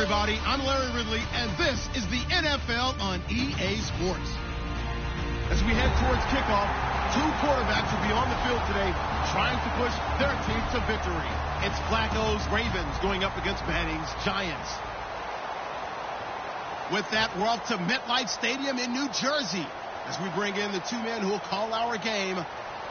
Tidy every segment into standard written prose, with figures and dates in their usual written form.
everybody. I'm Larry Ridley, and this is the NFL on EA Sports. As we head towards kickoff, two quarterbacks will be on the field today trying to push their team to victory. It's Flacco's Ravens going up against Manning's Giants. With that, we're off to MetLife Stadium in New Jersey as we bring in the two men who will call our game,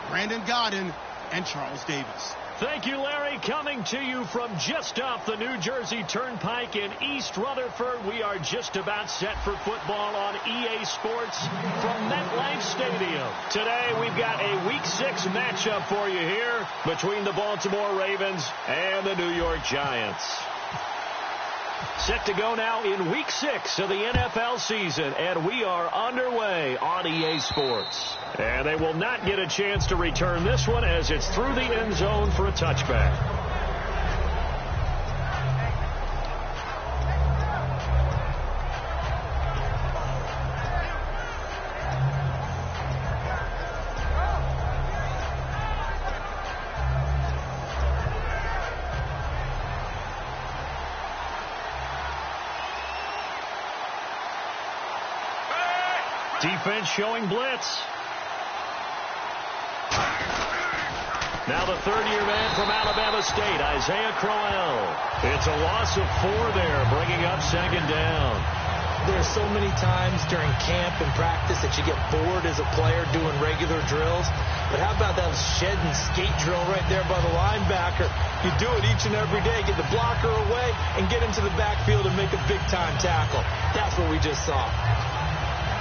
Brandon Godden and Charles Davis. Thank you, Larry. Coming to you from just off the New Jersey Turnpike in East Rutherford. We are just about set for football on EA Sports from MetLife Stadium. Today, we've got a Week 6 matchup for you here between the Baltimore Ravens and the New York Giants. Set to go now in Week 6 of the NFL season, and we are underway on EA Sports. And they will not get a chance to return this one as it's through the end zone for a touchback. Defense showing blitz. Now the third-year man from Alabama State, Isaiah Crowell. It's a loss of 4 there, bringing up second down. There's so many times during camp and practice that you get bored as a player doing regular drills. But how about that shed and skate drill right there by the linebacker? You do it each and every day. Get the blocker away and get into the backfield and make a big-time tackle. That's what we just saw.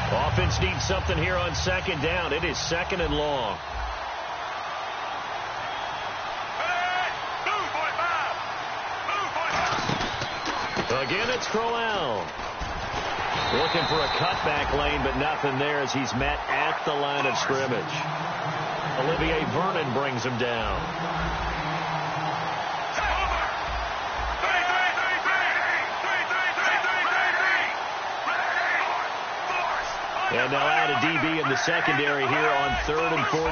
Offense needs something here on second down. It is second and long. Again, it's Crowell. Looking for a cutback lane, but nothing there as he's met at the line of scrimmage. Olivier Vernon brings him down. And they'll add a DB in the secondary here on 3rd and 14.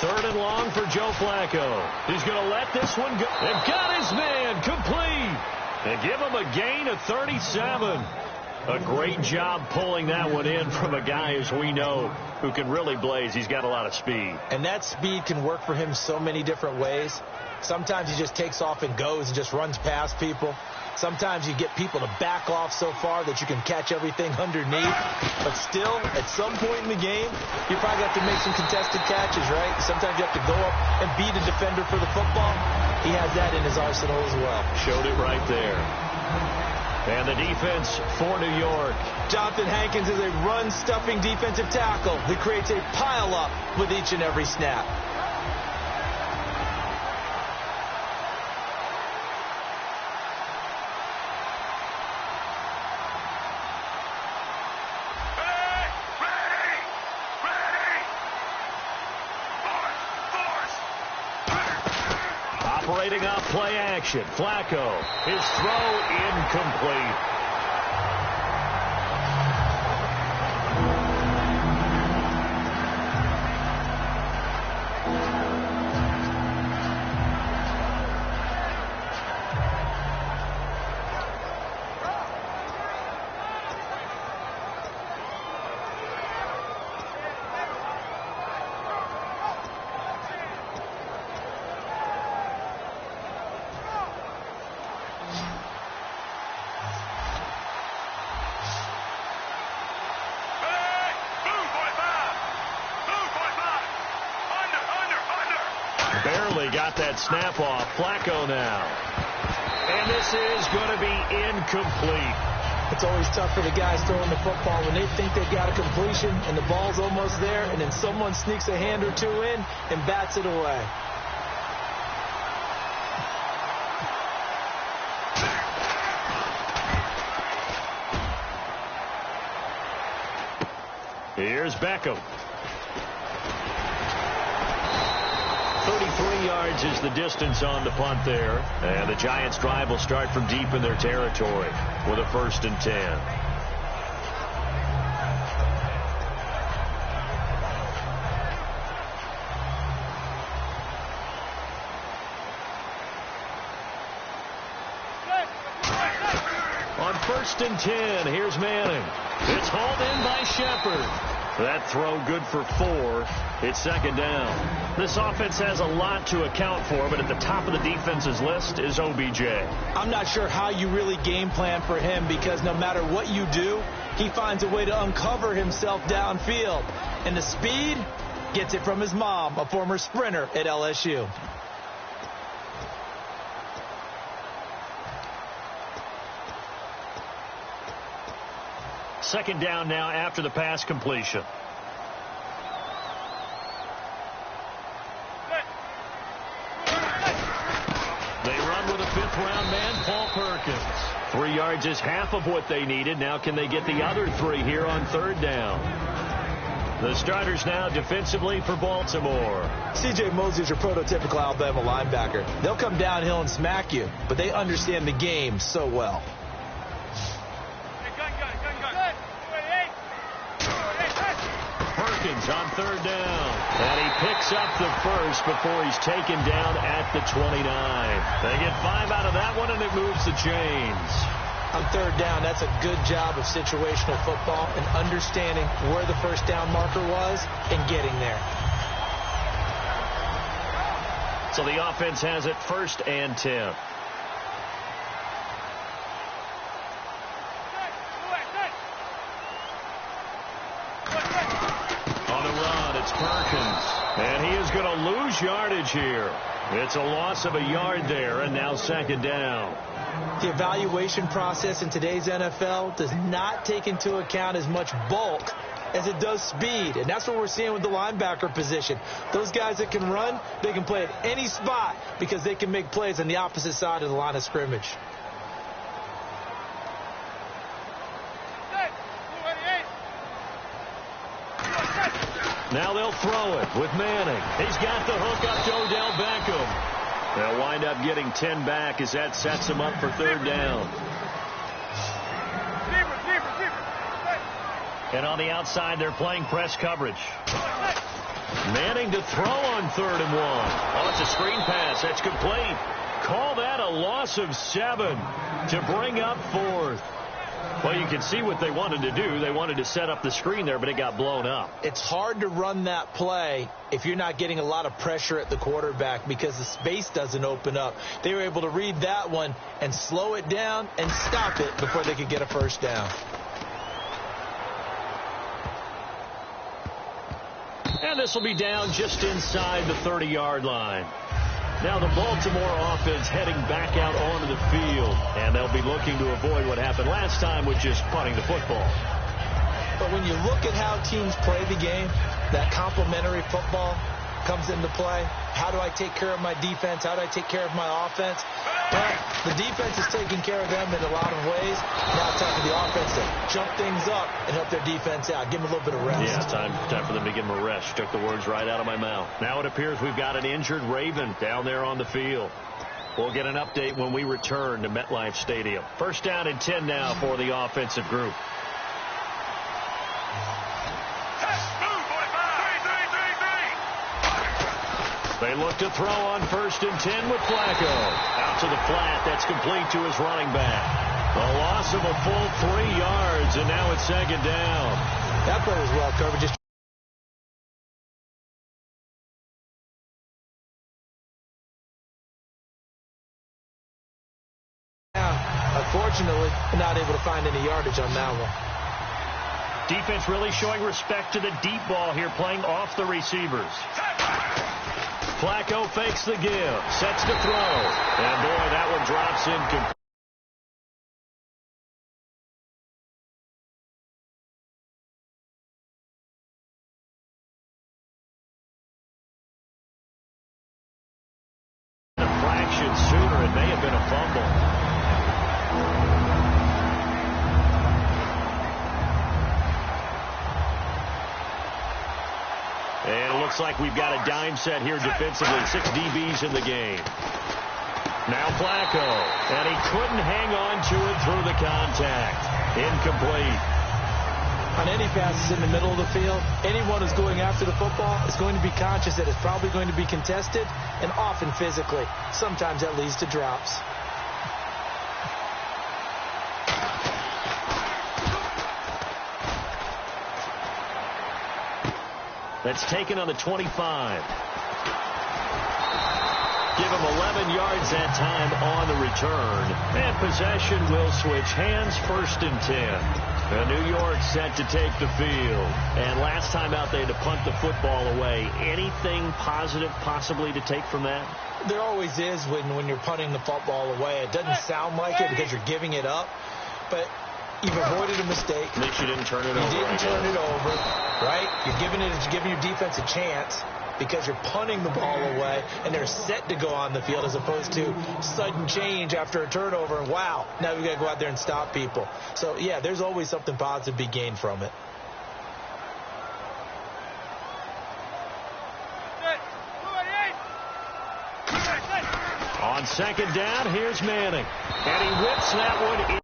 Third and long for Joe Flacco. He's going to let this one go. They've got his man complete. They give him a gain of 37. A great job pulling that one in from a guy, as we know, who can really blaze. He's got a lot of speed. And that speed can work for him so many different ways. Sometimes he just takes off and goes and just runs past people. Sometimes you get people to back off so far that you can catch everything underneath. But still, at some point in the game, you probably have to make some contested catches, right? Sometimes you have to go up and beat a defender for the football. He has that in his arsenal as well. Showed it right there. And the defense for New York. Jonathan Hankins is a run-stuffing defensive tackle who creates a pile-up with each and every snap. Operating off play action. Flacco. His throw incomplete. Barely got that snap off. Flacco now. And this is going to be incomplete. It's always tough for the guys throwing the football when they think they've got a completion and the ball's almost there, and then someone sneaks a hand or two in and bats it away. Here's Beckham. 33 yards is the distance on the punt there. And the Giants' drive will start from deep in their territory with a 1st and 10. On 1st and 10, here's Manning. It's hauled in by Shepard. That throw good for 4. It's 2nd down. This offense has a lot to account for, but at the top of the defense's list is OBJ. I'm not sure how you really game plan for him, because no matter what you do, he finds a way to uncover himself downfield. And the speed gets it from his mom, a former sprinter at LSU. Second down now after the pass completion. They run with a 5th-round man, Paul Perkins. 3 yards is half of what they needed. Now can they get the other 3 here on 3rd down? The starters now defensively for Baltimore. C.J. Mosley's your prototypical Alabama linebacker. They'll come downhill and smack you, but they understand the game so well. Perkins on 3rd down. And he picks up the first before he's taken down at the 29. They get 5 out of that one, and it moves the chains. On 3rd down, that's a good job of situational football and understanding where the first down marker was and getting there. So the offense has it 1st and 10. Perkins, and he is going to lose yardage here. It's a loss of a yard there, and now 2nd down. The evaluation process in today's NFL does not take into account as much bulk as it does speed, and that's what we're seeing with the linebacker position. Those guys that can run, they can play at any spot because they can make plays on the opposite side of the line of scrimmage. Now they'll throw it with Manning. He's got the hook up to Odell Beckham. They'll wind up getting 10 back as that sets them up for 3rd down. And on the outside, they're playing press coverage. Manning to throw on 3rd and 1. Oh, it's a screen pass. That's complete. Call that a loss of 7 to bring up 4th. Well, you can see what they wanted to do. They wanted to set up the screen there, but it got blown up. It's hard to run that play if you're not getting a lot of pressure at the quarterback because the space doesn't open up. They were able to read that one and slow it down and stop it before they could get a first down. And this will be down just inside the 30-yard line. Now the Baltimore offense heading back out onto the field, and they'll be looking to avoid what happened last time, which is punting the football. But when you look at how teams play the game, that complementary football comes into play. How do I take care of my defense? How do I take care of my offense? Well, the defense is taking care of them in a lot of ways. Now it's time for the offense to jump things up and help their defense out. Give them a little bit of rest. Yeah, time for them to give them a rest. Took the words right out of my mouth. Now it appears we've got an injured Raven down there on the field. We'll get an update when we return to MetLife Stadium. 1st down and 10 now for the offensive group. They look to throw on 1st and 10 with Flacco. Out to the flat. That's complete to his running back. A loss of a full 3 yards, and now it's 2nd down. That play was well covered. Just unfortunately, not able to find any yardage on that one. Defense really showing respect to the deep ball here, playing off the receivers. Flacco fakes the give, sets to throw, and boy, that one drops incomplete. A fraction sooner, it may have been a fumble. And it looks like we've got a dime set here defensively. 6 DBs in the game. Now Flacco. And he couldn't hang on to it through the contact. Incomplete. On any passes in the middle of the field, anyone who's going after the football is going to be conscious that it's probably going to be contested and often physically. Sometimes that leads to drops. That's taken on the 25. Give him 11 yards that time on the return. And possession will switch hands, 1st and 10. New York set to take the field. And last time out, they had to punt the football away. Anything positive possibly to take from that? There always is when you're punting the football away. It doesn't sound like it because you're giving it up, but you've avoided a mistake. At least you didn't turn it over. You didn't turn it over, right? You're giving your defense a chance because you're punting the ball away, and they're set to go on the field as opposed to sudden change after a turnover. And wow, now we've got to go out there and stop people. So, yeah, there's always something positive to be gained from it. On 2nd down, here's Manning. And he whips that one in.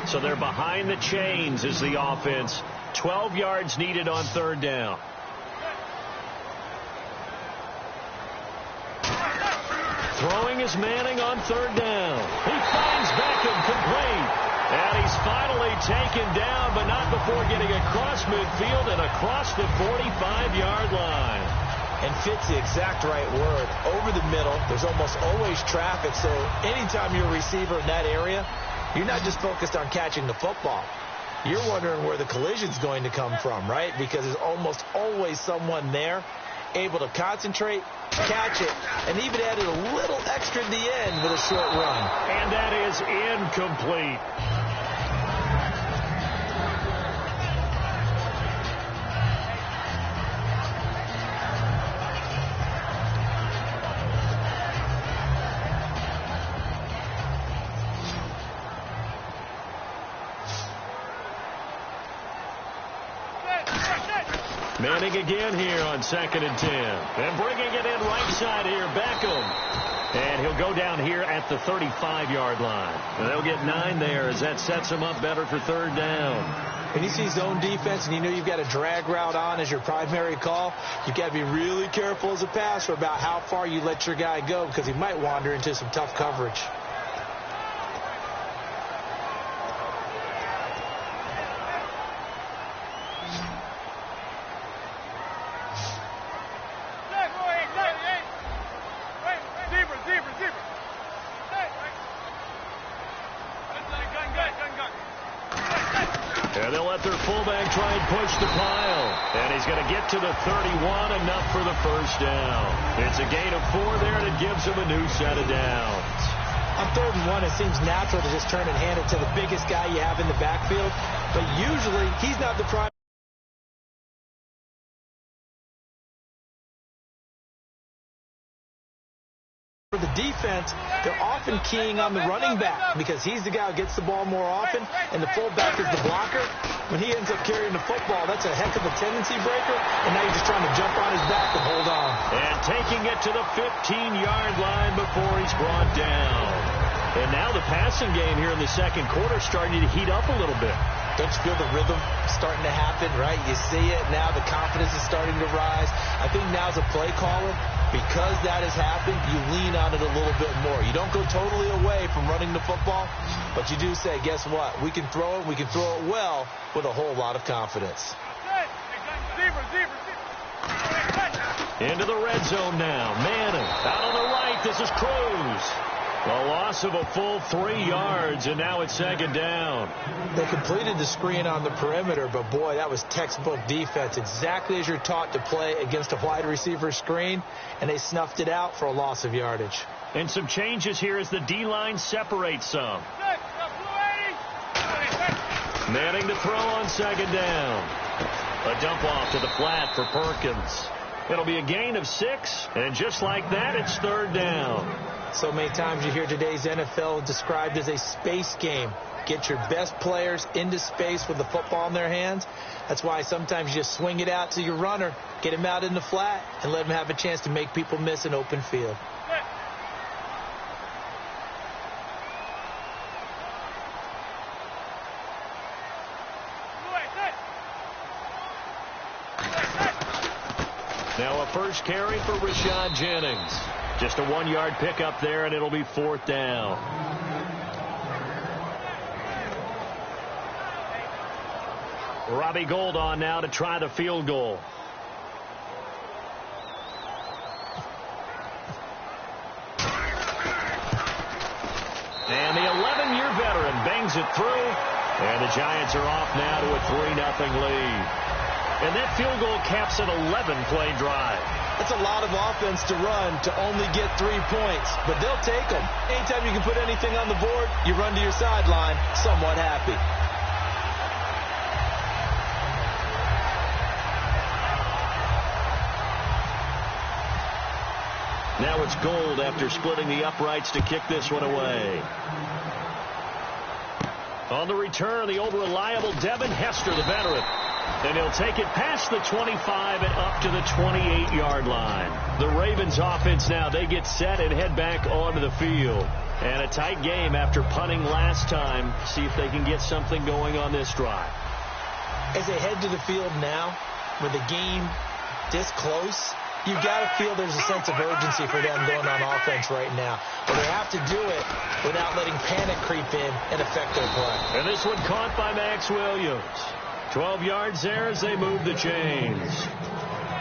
So they're behind the chains as the offense. 12 yards needed on 3rd down. Throwing is Manning on 3rd down. He finds Beckham complete. And he's finally taken down, but not before getting across midfield and across the 45-yard line. And fits the exact right word. Over the middle, there's almost always traffic, so anytime you're a receiver in that area, you're not just focused on catching the football. You're wondering where the collision's going to come from, right? Because there's almost always someone there able to concentrate, catch it, and even added a little extra at the end with a short run. And that is incomplete. Manning again here on 2nd and 10. And bringing it in right side here, Beckham. And he'll go down here at the 35-yard line. And they'll get 9 there as that sets him up better for 3rd down. When you see zone defense and you know you've got a drag route on as your primary call, you've got to be really careful as a passer about how far you let your guy go because he might wander into some tough coverage. And they'll let their fullback try and push the pile. And he's going to get to the 31, enough for the 1st down. It's a gain of 4 there, and it gives him a new set of downs. On 3rd and 1, it seems natural to just turn and hand it to the biggest guy you have in the backfield. But usually, he's not the prime. For the defense, they're often keying on the running back because he's the guy who gets the ball more often, and the fullback is the blocker. When he ends up carrying the football, that's a heck of a tendency breaker, and now you're just trying to jump on his back and hold on. And taking it to the 15-yard line before he's brought down. And now the passing game here in the 2nd quarter starting to heat up a little bit. Don't you feel the rhythm starting to happen, right? You see it now. The confidence is starting to rise. I think now as a play caller, because that has happened, you lean on it a little bit more. You don't go totally away from running the football, but you do say, guess what? We can throw it. We can throw it well with a whole lot of confidence. Into the red zone now. Manning out on the right. This is Cruz. A loss of a full 3 yards, and now it's 2nd down. They completed the screen on the perimeter, but boy, that was textbook defense. Exactly as you're taught to play against a wide receiver screen, and they snuffed it out for a loss of yardage. And some changes here as the D-line separates some. Manning to throw on 2nd down. A dump off to the flat for Perkins. It'll be a gain of 6, and just like that, it's 3rd down. So many times you hear today's NFL described as a space game. Get your best players into space with the football in their hands. That's why sometimes you just swing it out to your runner, get him out in the flat, and let him have a chance to make people miss an open field. Now a first carry for Rashad Jennings. Just a 1-yard pickup there, and it'll be 4th down. Robbie Gould on now to try the field goal. And the 11-year veteran bangs it through. And the Giants are off now to a 3-0 lead. And that field goal caps an 11-play drive. That's a lot of offense to run to only get 3 points. But they'll take them. Anytime you can put anything on the board, you run to your sideline somewhat happy. Now it's Gould after splitting the uprights to kick this one away. On the return, the old reliable Devin Hester, the veteran. And he'll take it past the 25 and up to the 28-yard line. The Ravens offense now, they get set and head back onto the field. And a tight game after punting last time. See if they can get something going on this drive. As they head to the field now, with the game this close, you've got to feel there's a sense of urgency for them going on offense right now. But they have to do it without letting panic creep in and affect their play. And this one caught by Max Williams. 12 yards there as they move the chains.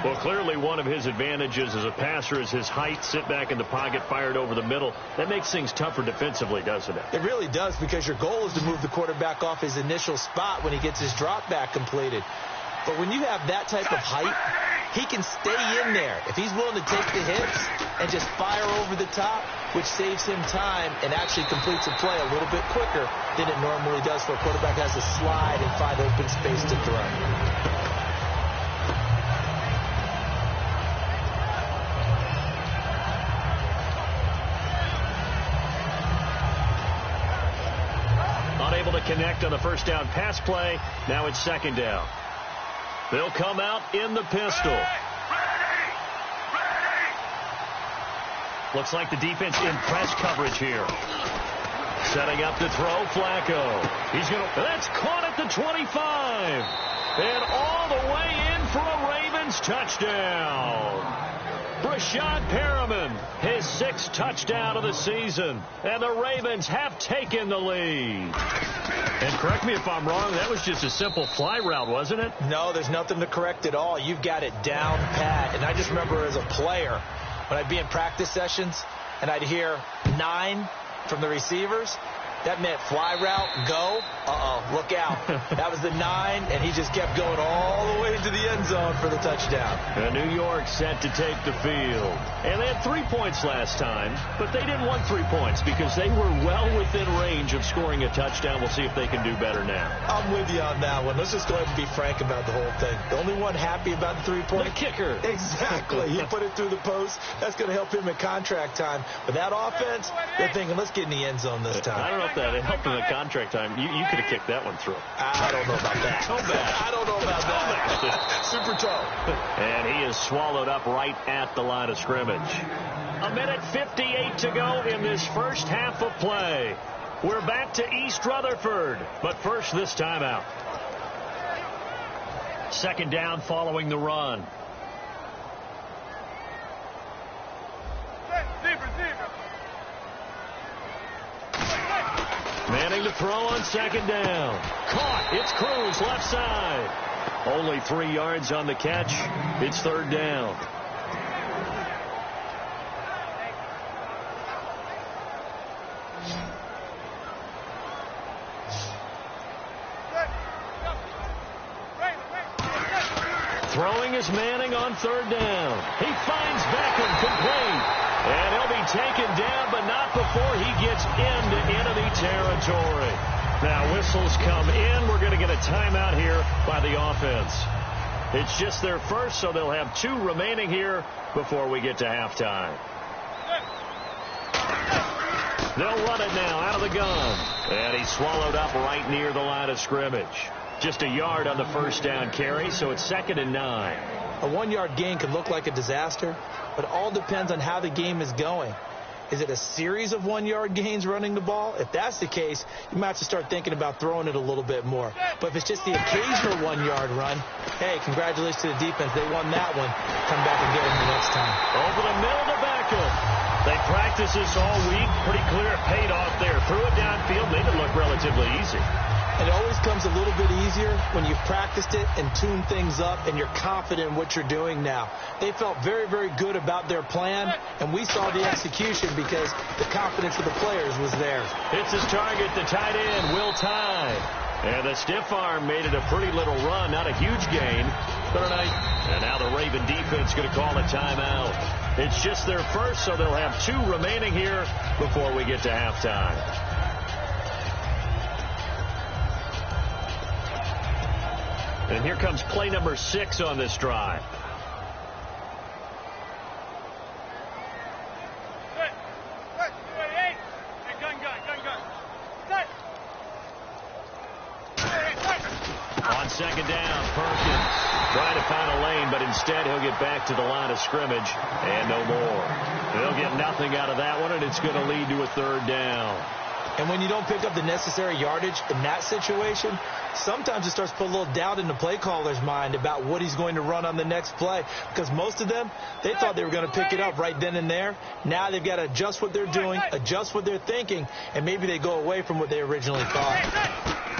Well, clearly one of his advantages as a passer is his height. Sit back in the pocket, fired over the middle. That makes things tougher defensively, doesn't it? It really does, because your goal is to move the quarterback off his initial spot when he gets his drop back completed. But when you have that type of height, he can stay in there. If he's willing to take the hits and just fire over the top, which saves him time and actually completes a play a little bit quicker than it normally does for a quarterback has to slide and find open space to throw. Unable to connect on the first down pass play. Now it's 2nd down. They'll come out in the pistol. Looks like the defense in press coverage here. Setting up to throw, Flacco. That's caught at the 25. And all the way in for a Ravens touchdown. Brashad Perriman, his 6th touchdown of the season. And the Ravens have taken the lead. And correct me if I'm wrong, that was just a simple fly route, wasn't it? No, there's nothing to correct at all. You've got it down pat. And I just remember as a player, when I'd be in practice sessions and I'd hear 9 from the receivers, that meant fly route, go, look out. That was the 9, and he just kept going all the way into the end zone for the touchdown. And New York set to take the field. And they had 3 points last time, but they didn't want 3 points because they were well within range of scoring a touchdown. We'll see if they can do better now. I'm with you on that one. Let's just go ahead and be frank about the whole thing. The only one happy about the 3-point? The kicker. Exactly. He put it through the post. That's going to help him at contract time. But that offense, they're thinking, let's get in the end zone this time. I don't know if that helped him at contract time. You could have kicked that one through. I don't know about that. So bad. I don't know about that. Super tough. And he is swallowed up right at the line of scrimmage. 1:58 to go in this first half of play. We're back to East Rutherford. But first, this timeout. 2nd down following the run. Manning to throw on 2nd down. Caught. It's Cruz left side. Only 3 yards on the catch. It's 3rd down. Throwing is Manning on 3rd down. He finds Beckham complete. And he'll be taken down, but not before he gets into enemy territory. Now whistles come in. We're going to get a timeout here by the offense. It's just their first, so they'll have 2 remaining here before we get to halftime. They'll run it now out of the gun. And he's swallowed up right near the line of scrimmage. Just a yard on the first down carry, so it's 2nd and 9. A 1-yard gain could look like a disaster, but it all depends on how the game is going. Is it a series of 1-yard gains running the ball? If that's the case, you might have to start thinking about throwing it a little bit more. But if it's just the occasional 1-yard run, hey, congratulations to the defense. They won that one. Come back and get them the next time. Over the middle to Beckham. They practiced this all week. Pretty clear it paid off there. Threw it downfield, made it look relatively easy. And it always comes a little bit easier when you've practiced it and tuned things up and you're confident in what you're doing now. They felt very, very good about their plan, and we saw the execution because the confidence of the players was there. Hits his target, the tight end, Will Tye. And the stiff arm made it a pretty little run, not a huge gain. And now the Raven defense going to call a timeout. It's just their first, so they'll have 2 remaining here before we get to halftime. And here comes play number 6 on this drive. On second down, Perkins trying to find a lane, but instead he'll get back to the line of scrimmage and no more. They'll get nothing out of that one, and it's going to lead to a 3rd down. And when you don't pick up the necessary yardage in that situation, sometimes it starts to put a little doubt in the play caller's mind about what he's going to run on the next play. Because most of them, they thought they were going to pick it up right then and there. Now they've got to adjust what they're doing, adjust what they're thinking, and maybe they go away from what they originally thought.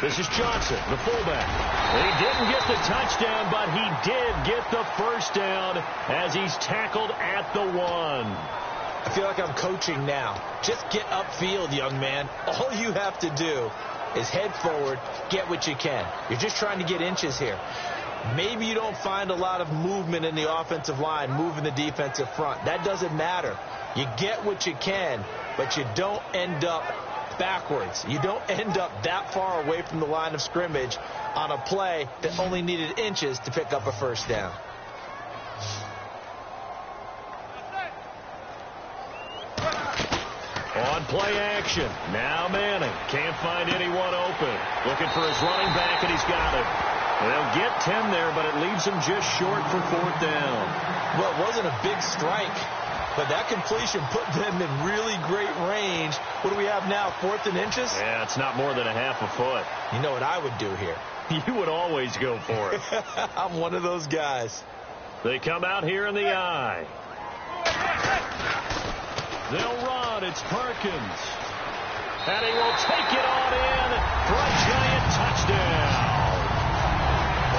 This is Johnson, the fullback. He didn't get the touchdown, but he did get the first down as he's tackled at the 1. I feel like I'm coaching now. Just get upfield, young man. All you have to do is head forward, get what you can. You're just trying to get inches here. Maybe you don't find a lot of movement in the offensive line, moving the defensive front. That doesn't matter. You get what you can, but you don't end up backwards. You don't end up that far away from the line of scrimmage on a play that only needed inches to pick up a first down. On play action. Now Manning. Can't find anyone open. Looking for his running back, and he's got it. They'll get 10 there, but it leaves him just short for 4th down. Well, it wasn't a big strike, but that completion put them in really great range. What do we have now, 4th and inches? Yeah, it's not more than a half a foot. You know what I would do here? You would always go for it. I'm one of those guys. They come out here in the eye. They'll run. It's Perkins. And he will take it on in for a giant touchdown.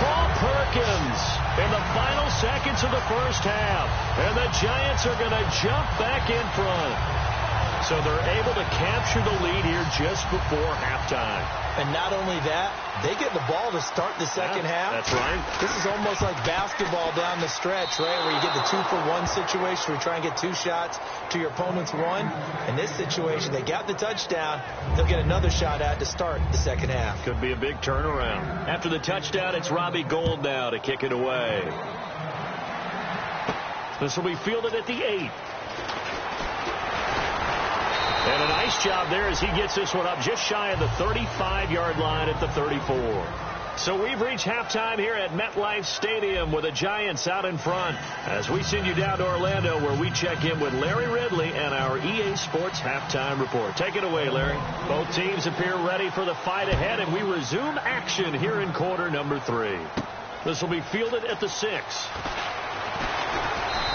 Paul Perkins in the final seconds of the first half. And the Giants are going to jump back in front. So they're able to capture the lead here just before halftime. And not only that, they get the ball to start the second half. That's right. This is almost like basketball down the stretch, right, where you get the 2-for-1 situation where you try and get 2 shots to your opponent's 1. In this situation, they got the touchdown. They'll get another shot at to start the second half. Could be a big turnaround. After the touchdown, it's Robbie Gould now to kick it away. This will be fielded at the 8. And a nice job there as he gets this one up just shy of the 35-yard line at the 34. So we've reached halftime here at MetLife Stadium with the Giants out in front as we send you down to Orlando where we check in with Larry Ridley and our EA Sports Halftime Report. Take it away, Larry. Both teams appear ready for the fight ahead, and we resume action here in quarter number 3. This will be fielded at the 6.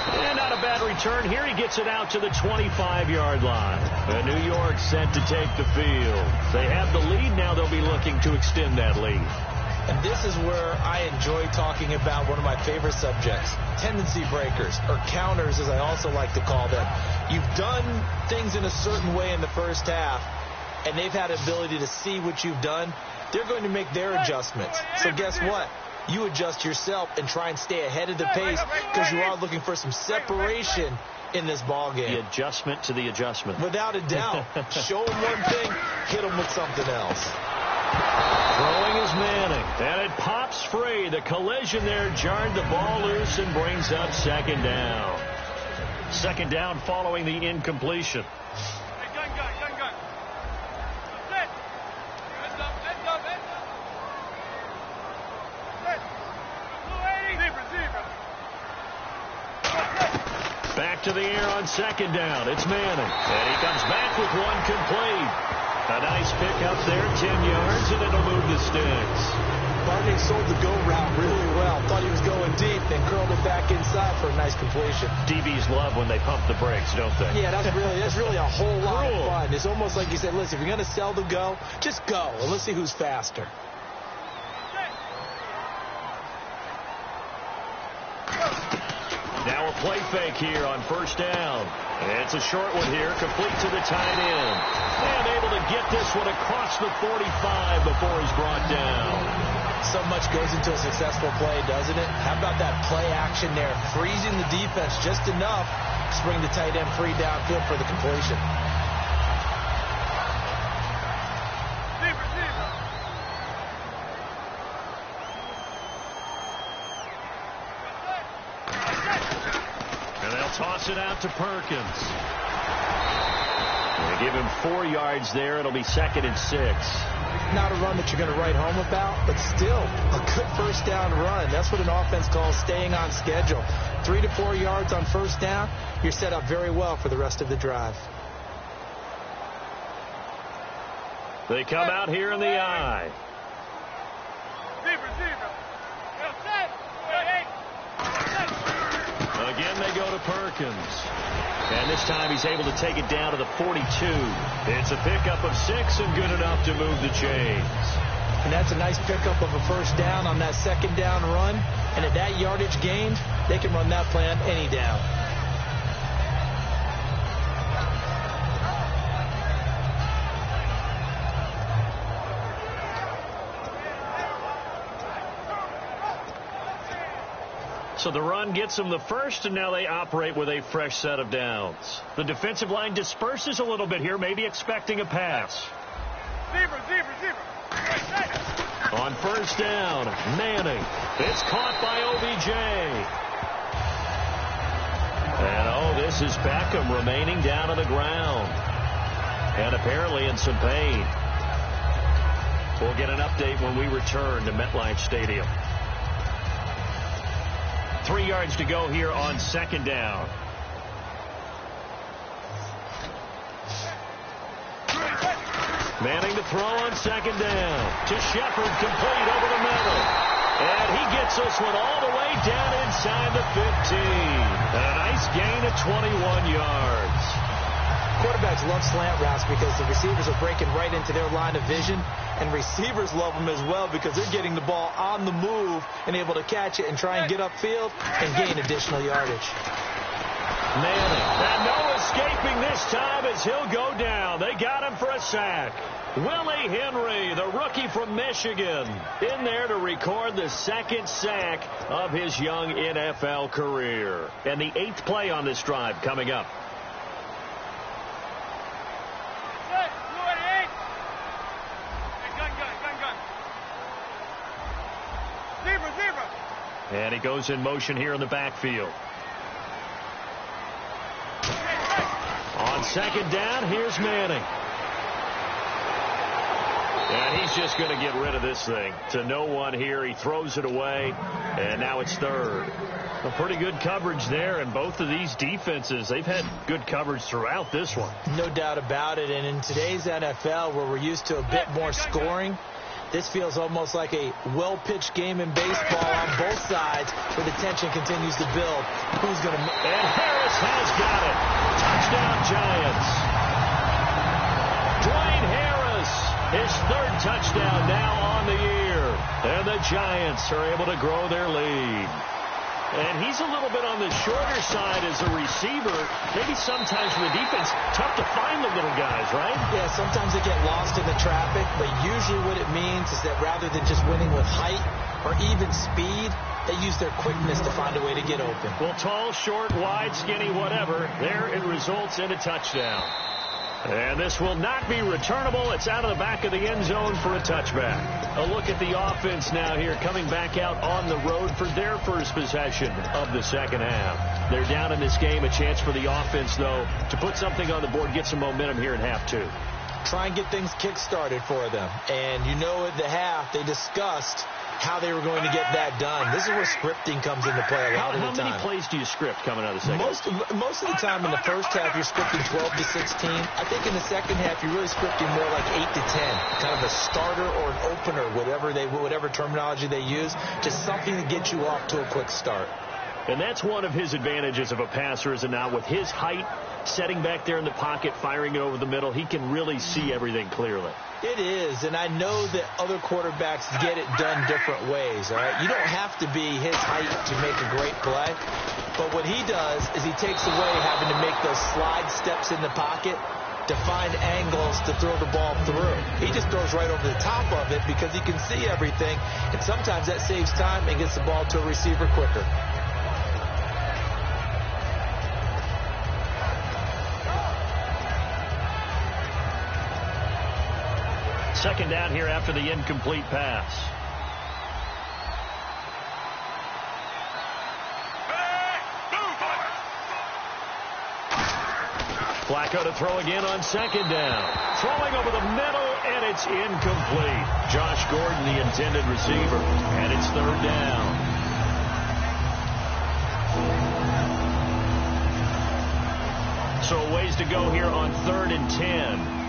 And not a bad return here. He gets it out to the 25-yard line. And New York set to take the field. They have the lead. Now they'll be looking to extend that lead. And this is where I enjoy talking about one of my favorite subjects, tendency breakers, or counters as I also like to call them. You've done things in a certain way in the first half, and they've had ability to see what you've done. They're going to make their adjustments. So guess what? You adjust yourself and try and stay ahead of the pace because you are looking for some separation in this ball game. The adjustment to the adjustment. Without a doubt. Show them one thing, hit them with something else. Throwing is Manning. And it pops free. The collision there jarred the ball loose and brings up 2nd down. 2nd down following the incompletion. Back to the air on second down. It's Manning. And he comes back with one complete. A nice pickup there, 10 yards, and it'll move the sticks. Barney sold the go route really well. Thought he was going deep, then curled it back inside for a nice completion. DBs love when they pump the brakes, don't they? Yeah, that's really a whole lot of fun. It's almost like you said, listen, if you're going to sell the go, just go, and let's see who's faster. Now a play fake here on first down. It's a short one here, complete to the tight end. And able to get this one across the 45 before he's brought down. So much goes into a successful play, doesn't it? How about that play action there? Freezing the defense just enough to bring the tight end free downfield for the completion. And they'll toss it out to Perkins. They give him 4 yards there. It'll be 2nd and 6. Not a run that you're going to write home about, but still a good first down run. That's what an offense calls staying on schedule. 3 to 4 yards on first down, you're set up very well for the rest of the drive. They come out here in the eye. Again, they go to Perkins. And this time he's able to take it down to the 42. It's a pickup of 6 and good enough to move the chains. And that's a nice pickup of a first down on that second down run. And at that yardage gained, they can run that play on any down. So the run gets them the first, and now they operate with a fresh set of downs. The defensive line disperses a little bit here, maybe expecting a pass. Zebra. On first down, Manning. It's caught by OBJ. And, this is Beckham remaining down on the ground. And apparently in some pain. We'll get an update when we return to MetLife Stadium. 3 yards to go here on second down. Manning to throw on second down. To Shepard, complete over the middle. And he gets this one all the way down inside the 15. A nice gain of 21 yards. Quarterbacks love slant routes because the receivers are breaking right into their line of vision. And receivers love them as well because they're getting the ball on the move and able to catch it and try and get upfield and gain additional yardage. Manning. And no escaping this time as he'll go down. They got him for a sack. Willie Henry, the rookie from Michigan, in there to record the 2nd sack of his young NFL career. And the 8th play on this drive coming up. And he goes in motion here in the backfield. On second down, here's Manning. And he's just going to get rid of this thing to no one here. He throws it away, and now it's 3rd. A pretty good coverage there, and both of these defenses, they've had good coverage throughout this one. No doubt about it, and in today's NFL, where we're used to a bit more scoring, this feels almost like a well-pitched game in baseball on both sides where the tension continues to build. Who's going to... And Harris has got it. Touchdown, Giants. Dwayne Harris, his 3rd touchdown now on the year. And the Giants are able to grow their lead. And he's a little bit on the shorter side as a receiver. Maybe sometimes for the defense, tough to find the little guys, right? Yeah, sometimes they get lost in the traffic, but usually what it means is that rather than just winning with height or even speed, they use their quickness to find a way to get open. Well, tall, short, wide, skinny, whatever, there it results in a touchdown. And this will not be returnable. It's out of the back of the end zone for a touchback. A look at the offense now here coming back out on the road for their first possession of the second half. They're down in this game. A chance for the offense, though, to put something on the board, get some momentum here in half 2. try and get things kick-started for them. And you know at the half, they discussed how they were going to get that done. This is where scripting comes into play a lot of the time. How many plays do you script coming out of the second? Most of the time in the first half, you're scripting 12 to 16. I think in the second half, you're really scripting more like 8 to 10. Kind of a starter or an opener, whatever terminology they use, just something to get you off to a quick start. And that's one of his advantages of a passer, is it not? With his height, setting back there in the pocket, firing it over the middle, he can really see everything clearly. It is, and I know that other quarterbacks get it done different ways, all right? You don't have to be his height to make a great play, but what he does is he takes away having to make those slide steps in the pocket to find angles to throw the ball through. He just throws right over the top of it because he can see everything, and sometimes that saves time and gets the ball to a receiver quicker. Second down here after the incomplete pass. Flacco to throw again on second down. Throwing over the middle, and it's incomplete. Josh Gordon, the intended receiver, and it's third down. So a ways to go here on 3rd and 10.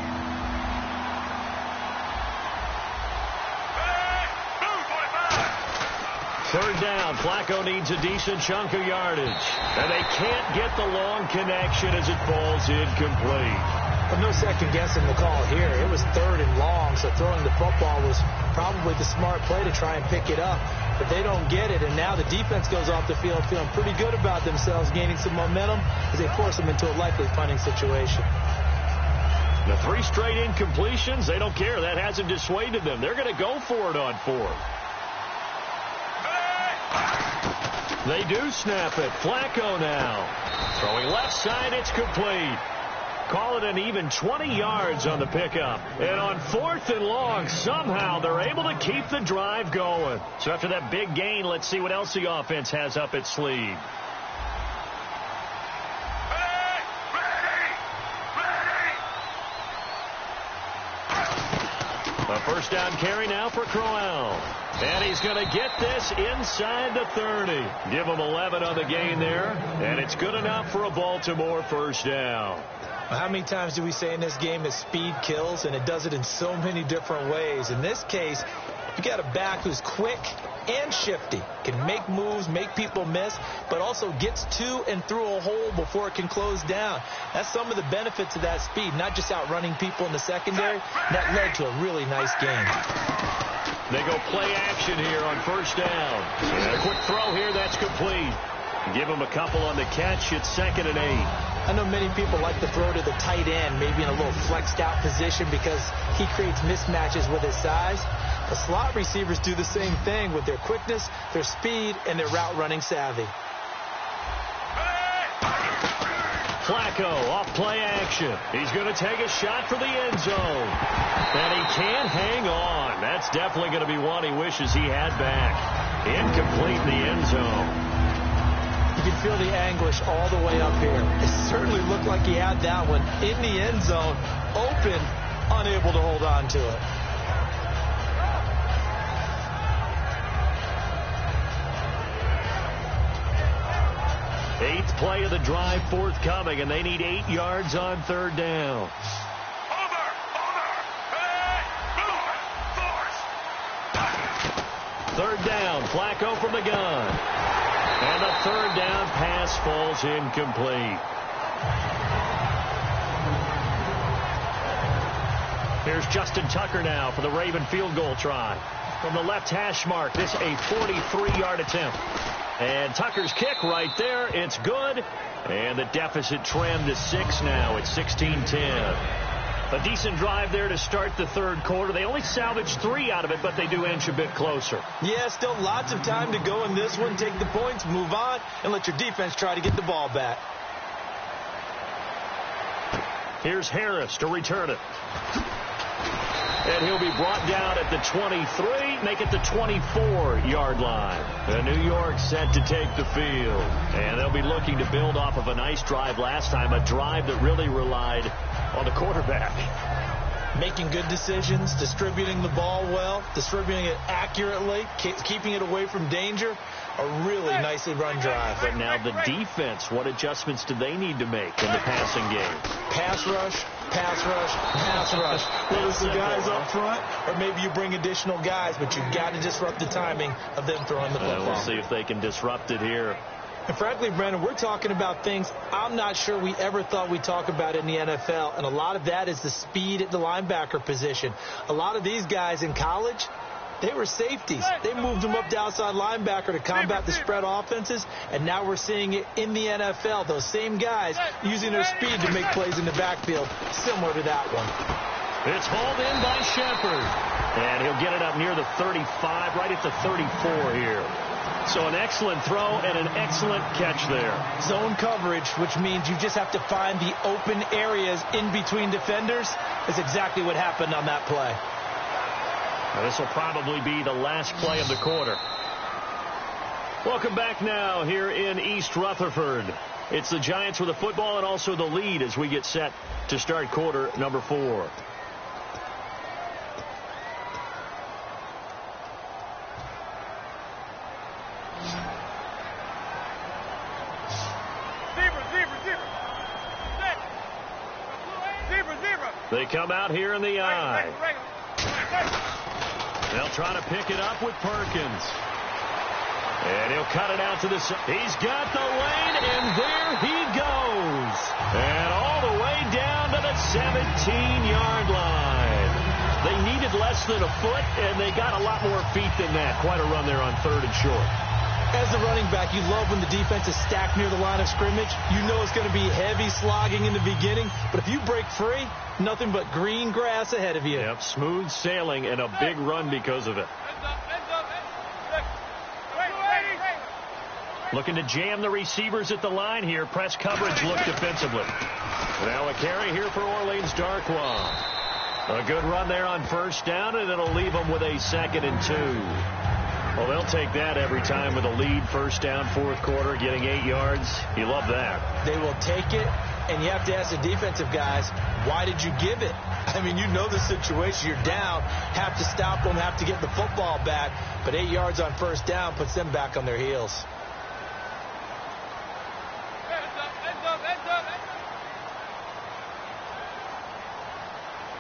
Third down. Flacco needs a decent chunk of yardage. And they can't get the long connection as it falls incomplete. Well, no second guessing the call here. It was 3rd and long, so throwing the football was probably the smart play to try and pick it up. But they don't get it, and now the defense goes off the field feeling pretty good about themselves, gaining some momentum as they force them into a likely punting situation. The 3 straight incompletions, they don't care. That hasn't dissuaded them. They're going to go for it on 4th. They do snap it. Flacco now. Throwing left side, it's complete. Call it an even 20 yards on the pickup. And on 4th and long, somehow they're able to keep the drive going. So after that big gain, let's see what else the offense has up its sleeve. A first down carry now for Crowell. And he's going to get this inside the 30. Give him 11 on the gain there. And it's good enough for a Baltimore first down. How many times do we say in this game that speed kills? And it does it in so many different ways. In this case, you got a back who's quick and shifty. Can make moves, make people miss, but also gets to and through a hole before it can close down. That's some of the benefits of that speed, not just outrunning people in the secondary. That led to a really nice game. They go play action here on first down. And a quick throw here, that's complete. Give him a couple on the catch. It's 2nd and 8. I know many people like to throw to the tight end, maybe in a little flexed out position because he creates mismatches with his size. The slot receivers do the same thing with their quickness, their speed, and their route running savvy. Flacco off play action. He's going to take a shot for the end zone. And he can't hang on. That's definitely going to be one he wishes he had back. Incomplete in the end zone. You can feel the anguish all the way up here. It certainly looked like he had that one in the end zone, open, unable to hold on to it. Eighth play of the drive forthcoming, and they need 8 yards on 3rd down. Third down, Flacco from the gun. And the 3rd down pass falls incomplete. Here's Justin Tucker now for the Raven field goal try. From the left hash mark, this a 43-yard attempt. And Tucker's kick right there. It's good. And the deficit trimmed to 6 now. It's 16-10. A decent drive there to start the 3rd quarter. They only salvaged 3 out of it, but they do inch a bit closer. Yeah, still lots of time to go in this one. Take the points, move on, and let your defense try to get the ball back. Here's Harris to return it. And he'll be brought down at the 23, make it the 24-yard line. And New York set to take the field. And they'll be looking to build off of a nice drive last time, a drive that really relied on the quarterback. making good decisions, distributing the ball well, distributing it accurately, keeping it away from danger. A really nicely run drive. But now the defense, what adjustments do they need to make in the passing game? Pass rush, pass rush, pass rush. Whether it's the guys up front or maybe you bring additional guys, but you've got to disrupt the timing of them throwing the football. We'll see if they can disrupt it here. And frankly, Brandon, we're talking about things I'm not sure we ever thought we'd talk about in the NFL, and a lot of that is the speed at the linebacker position. A lot of these guys in college, they were safeties. They moved them up to outside linebacker to combat the spread offenses, and now we're seeing it in the NFL. Those same guys using their speed to make plays in the backfield, similar to that one. It's hauled in by Shepard, and he'll get it up near the 35, right at the 34 here. So an excellent throw and an excellent catch there. Zone coverage, which means you just have to find the open areas in between defenders, is exactly what happened on that play. Now, this will probably be the last play of the quarter. Welcome back now here in East Rutherford. It's the Giants with the football and also the lead as we get set to start quarter number 4. They come out here in the I. They'll try to pick it up with Perkins. And he'll cut it out to the side. He's got the lane, and there he goes. And all the way down to the 17-yard line. They needed less than a foot, and they got a lot more feet than that. Quite a run there on 3rd and short. As a running back, you love when the defense is stacked near the line of scrimmage. You know it's going to be heavy slogging in the beginning, but if you break free, nothing but green grass ahead of you. Yep, smooth sailing and a big run because of it. Looking to jam the receivers at the line here. Press coverage look defensively. Now a carry here for Orleans Darkwa. A good run there on 1st down, and it'll leave them with a 2nd and 2. Well, they'll take that every time with a lead. 1st down, 4th quarter, getting 8 yards. You love that. They will take it, and you have to ask the defensive guys, why did you give it? I mean, you know the situation. You're down, have to stop them, have to get the football back. But 8 yards on 1st down puts them back on their heels.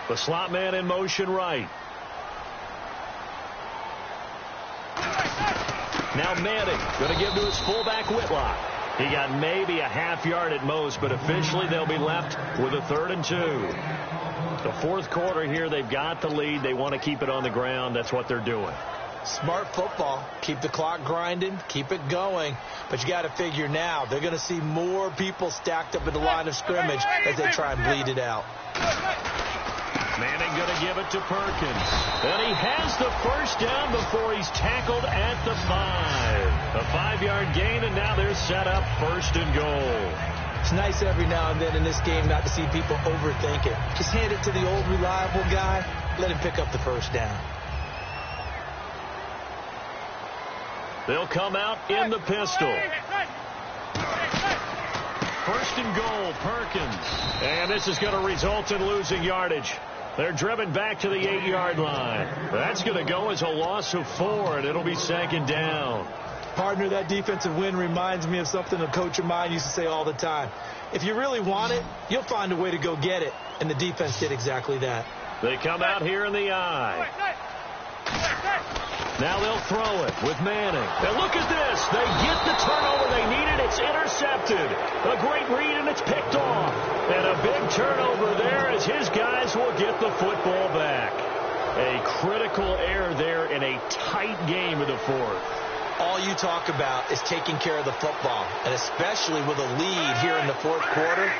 The slot man in motion right. Now Manning going to give to his fullback Whitlock. He got maybe a half yard at most, but officially they'll be left with a 3rd and 2. The 4th quarter here, they've got the lead. They want to keep it on the ground. That's what they're doing. Smart football. Keep the clock grinding. Keep it going. But you got to figure now they're going to see more people stacked up at the line of scrimmage as they try and bleed it out. Manning going to give it to Perkins. And he has the 1st down before he's tackled at the 5. A 5-yard gain, and now they're set up 1st and goal. It's nice every now and then in this game not to see people overthink it. Just hand it to the old reliable guy. Let him pick up the 1st down. They'll come out in the pistol. 1st and goal, Perkins. And this is going to result in losing yardage. They're driven back to the 8-yard line. That's going to go as a loss of 4, and it'll be 2nd down. Partner, that defensive win reminds me of something a coach of mine used to say all the time. If you really want it, you'll find a way to go get it. And the defense did exactly that. They come out here in the I. Now they'll throw it with Manning. And look at this. They get the turnover they needed. It's intercepted. A great read, and it's picked off. And a big turnover there as his guys will get the football back. A critical error there in a tight game of the 4th. All you talk about is taking care of the football, and especially with a lead here in the 4th quarter.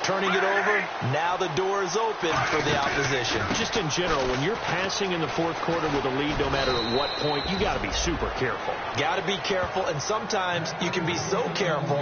Turning it over, now the door is open for the opposition. Just in general, when you're passing in the 4th quarter with a lead, no matter at what point, you got to be super careful. Got to be careful, and sometimes you can be so careful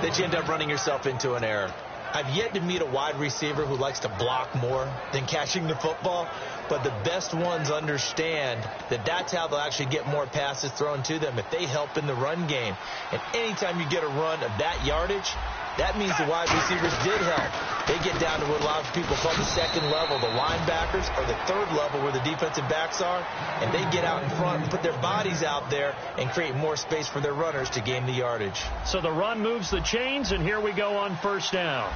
that you end up running yourself into an error. I've yet to meet a wide receiver who likes to block more than catching the football, but the best ones understand that that's how they'll actually get more passes thrown to them if they help in the run game. And anytime you get a run of that yardage, That means the wide receivers did help. They get down to what a lot of people call the second level, the linebackers, or the third level where the defensive backs are, and they get out in front and put their bodies out there and create more space for their runners to gain the yardage. So the run moves the chains, and here we go on first down.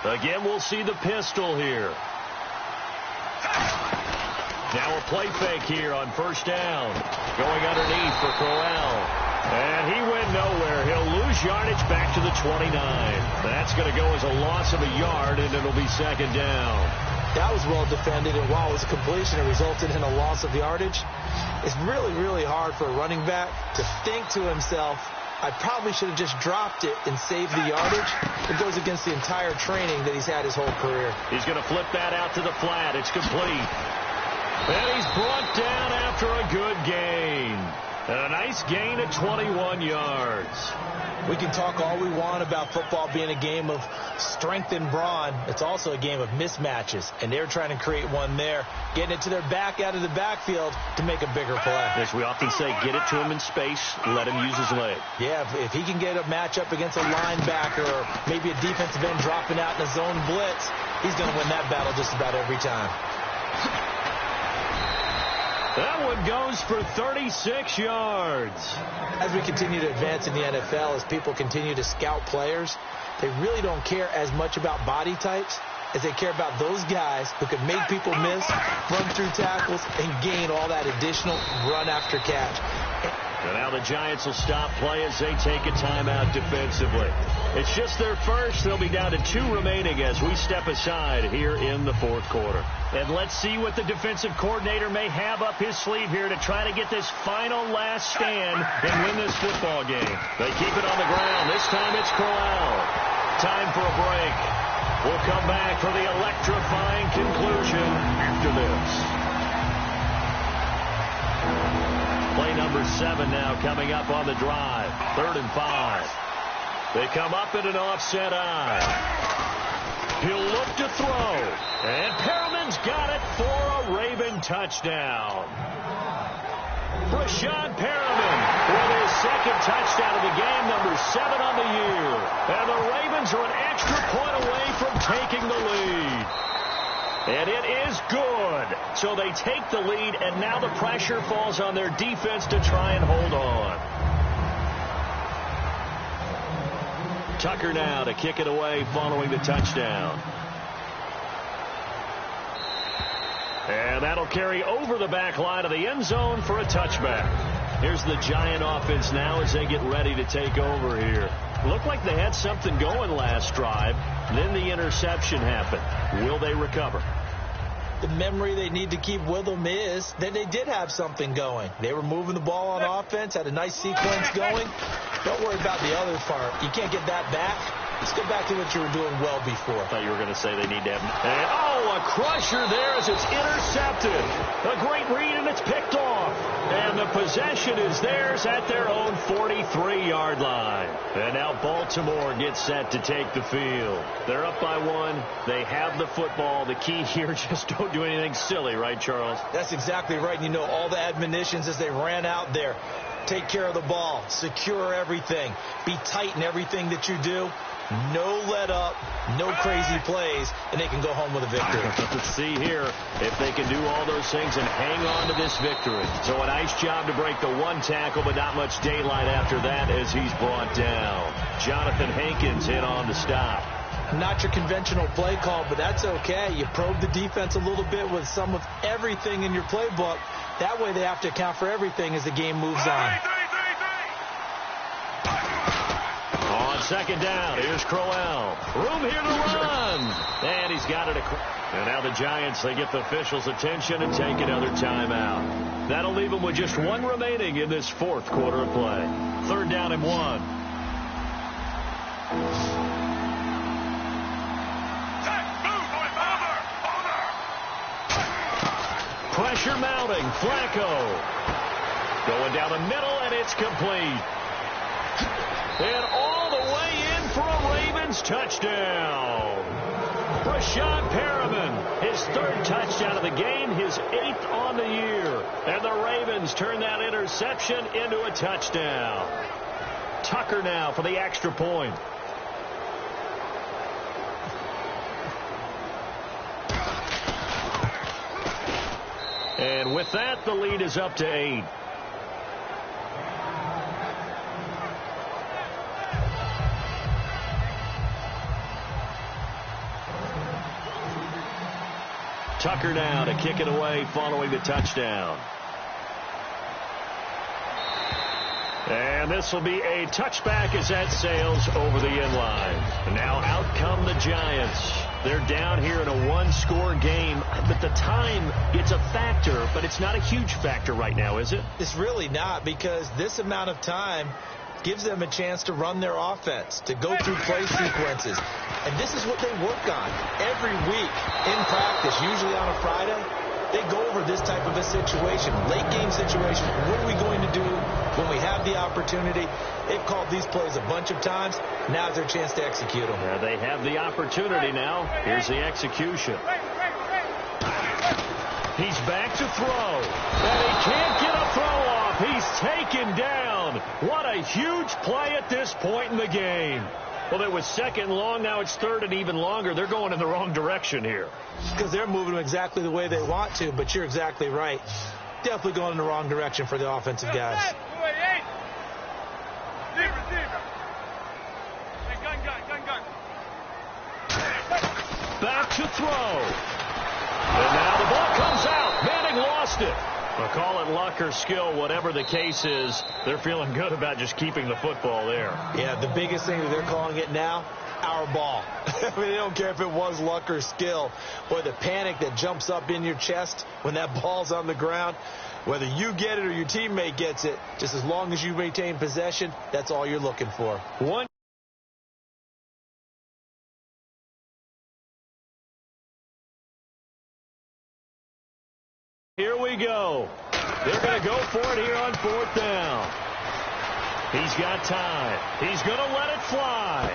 Again, we'll see the pistol here. Now a play fake here on first down. Going underneath for Crowell. And he went nowhere. He'll lose yardage back to the 29. That's going to go as a loss of a yard, and it'll be second down. That was well defended, and while it was a completion, it resulted in a loss of yardage. It's really, really hard for a running back to think to himself, I probably should have just dropped it and saved the yardage. It goes against the entire training that he's had his whole career. He's going to flip that out to the flat. It's complete. And he's brought down after a good gain. A nice gain at 21 yards. We can talk all we want about football being a game of strength and brawn. It's also a game of mismatches, and they're trying to create one there, getting it to their back out of the backfield to make a bigger play. As we often say, get it to him in space, let him use his leg. Yeah, if he can get a matchup against a linebacker or maybe a defensive end dropping out in a zone blitz, he's going to win that battle just about every time. That one goes for 36 yards. As we continue to advance in the NFL, as people continue to scout players, they really don't care as much about body types as they care about those guys who can make people miss, run through tackles, and gain all that additional run after catch. And now the Giants will stop play as they take a timeout defensively. It's just their first. They'll be down to 2 remaining as we step aside here in the fourth quarter. And let's see what the defensive coordinator may have up his sleeve here to try to get this final last stand and win this football game. They keep it on the ground. This time it's Crowell. Time for a break. We'll come back for the electrifying conclusion after this. Play number 7 now coming up on the drive. 3rd and 5. They come up in an offset eye. He'll look to throw. And Perriman's got it for a Raven touchdown. Brashad Perriman with his second touchdown of the game, number 7 on the year. And the Ravens are an extra point away from taking the lead. And it is good. So they take the lead, and now the pressure falls on their defense to try and hold on. Tucker now to kick it away following the touchdown. And that'll carry over the back line of the end zone for a touchback. Here's the Giant offense now as they get ready to take over here. Looked like they had something going last drive. Then the interception happened. Will they recover? The memory they need to keep with them is that they did have something going. They were moving the ball on offense, had a nice sequence going. Don't worry about the other part. You can't get that back. Let's go back to what you were doing well before. I thought you were going to say they need to have... And, a crusher there as it's intercepted. A great read, and it's picked off. And the possession is theirs at their own 43-yard line. And now Baltimore gets set to take the field. They're up by 1. They have the football. The key here, just don't do anything silly, right, Charles? That's exactly right. You know, all the admonitions as they ran out there. Take care of the ball. Secure everything. Be tight in everything that you do. No let up, no crazy plays, and they can go home with a victory. Let's see here if they can do all those things and hang on to this victory. So a nice job to break the 1 tackle, but not much daylight after that as he's brought down. Jonathan Hankins in on the stop. Not your conventional play call, but that's okay. You probe the defense a little bit with some of everything in your playbook. That way they have to account for everything as the game moves on. On second down, here's Crowell. Room here to run. And he's got it. And now the Giants, they get the officials' attention and take another timeout. That'll leave them with just 1 remaining in this fourth quarter of play. 3rd down and 1. Pressure mounting. Flacco going down the middle, and it's complete. And all the way in for a Ravens touchdown. Brashad Perriman, his 3rd touchdown of the game, his 8th on the year. And the Ravens turn that interception into a touchdown. Tucker now for the extra point. And with that, the lead is up to 8. Tucker now to kick it away following the touchdown. And this will be a touchback as that sails over the end line. And now out come the Giants. They're down here in a one-score game, but the time, it's a factor, but it's not a huge factor right now, is it? It's really not, because this amount of time gives them a chance to run their offense, to go through play sequences. And this is what they work on every week in practice, usually on a Friday. They go over this type of a situation, late game situation. What are we going to do when we have the opportunity? They've called these plays a bunch of times. Now's their chance to execute them. Yeah, they have the opportunity now. Here's the execution. He's back to throw. And he can't get a throw off. He's taken down. What a huge play at this point in the game. Well, it was second long. Now it's third and even longer. They're going in the wrong direction here. Because they're moving exactly the way they want to, but you're exactly right. Definitely going in the wrong direction for the offensive guys. Back to throw. And now the ball comes out. Manning lost it. Well, call it luck or skill, whatever the case is, they're feeling good about just keeping the football there. Yeah, the biggest thing that they're calling it now, our ball. I mean, they don't care if it was luck or skill. Boy, the panic that jumps up in your chest when that ball's on the ground, whether you get it or your teammate gets it, just as long as you maintain possession, that's all you're looking for. Here we go. They're going to go for it here on fourth down. He's got time. He's going to let it fly.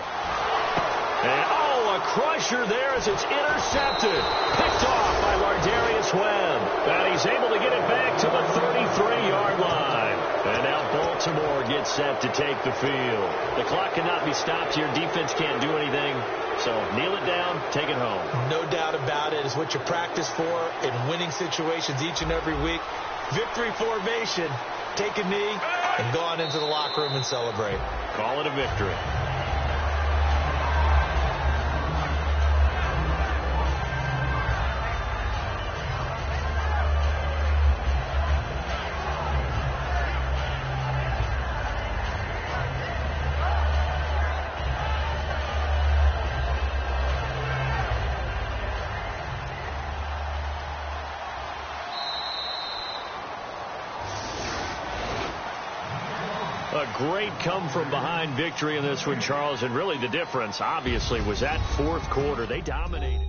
And, a crusher there as it's intercepted. Picked off by Lardarius Webb. And he's able to get it back to the 33-yard line. And now Baltimore gets set to take the field. The clock cannot be stopped here. Defense can't do anything. So kneel it down, take it home. No doubt about it. It's what you practice for in winning situations each and every week. Victory formation. Take a knee and go on into the locker room and celebrate. Call it a victory. A great come-from-behind victory in this one, Charles, and really the difference, obviously, was that fourth quarter. They dominated.